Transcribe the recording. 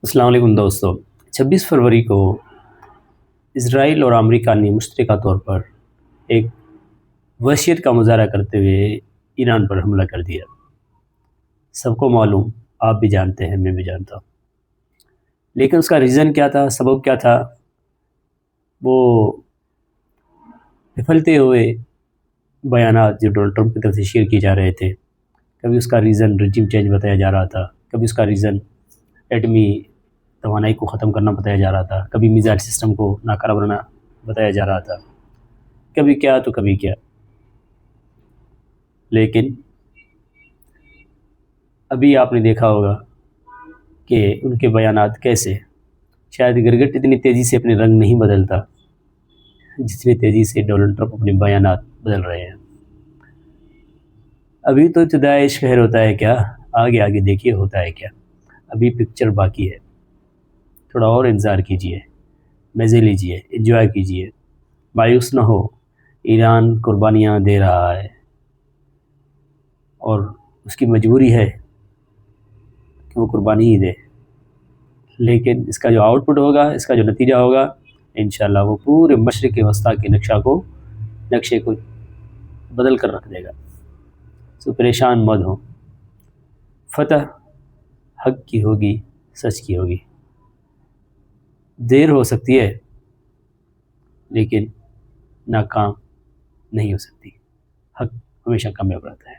السلام علیکم دوستو۔ 26 فروری کو اسرائیل اور امریکہ نے مشترکہ طور پر ایک وحشیت کا مظاہرہ کرتے ہوئے ایران پر حملہ کر دیا۔ سب کو معلوم، آپ بھی جانتے ہیں، میں بھی جانتا ہوں، لیکن اس کا ریزن کیا تھا، سبب کیا تھا، وہ پھلتے ہوئے بیانات جو ڈونلڈ ٹرمپ کی طرف سے شیئر کیے جا رہے تھے۔ کبھی اس کا ریزن رجیم چینج بتایا جا رہا تھا، کبھی اس کا ریزن ایٹمی توانائی کو ختم کرنا بتایا جا رہا تھا، کبھی میزائل سسٹم کو ناکارہ بنانا بتایا جا رہا تھا، کبھی کیا تو کبھی کیا۔ لیکن ابھی آپ نے دیکھا ہوگا کہ ان کے بیانات کیسے، شاید گرگٹ اتنی تیزی سے اپنے رنگ نہیں بدلتا جتنی تیزی سے ڈونلڈ ٹرمپ اپنے بیانات بدل رہے ہیں۔ ابھی تو ابتدائے شہر ہوتا ہے کیا، آگے آگے دیکھیے ہوتا ہے کیا۔ ابھی پکچر باقی ہے، تھوڑا اور انتظار کیجیے، مزے لیجیے، انجوائے کیجیے، مایوس نہ ہو۔ ایران قربانیاں دے رہا ہے اور اس کی مجبوری ہے کہ وہ قربانی ہی دے، لیکن اس کا جو آؤٹ پٹ ہوگا، اس کا جو نتیجہ ہوگا، انشاءاللہ وہ پورے مشرق وسطیٰ کے نقشے کو بدل کر رکھ دے گا۔ سو پریشان مت ہوں، فتح حق کی ہوگی، سچ کی ہوگی۔ دیر ہو سکتی ہے لیکن ناکام نہیں ہو سکتی، حق ہمیشہ کامیاب رہتا ہے۔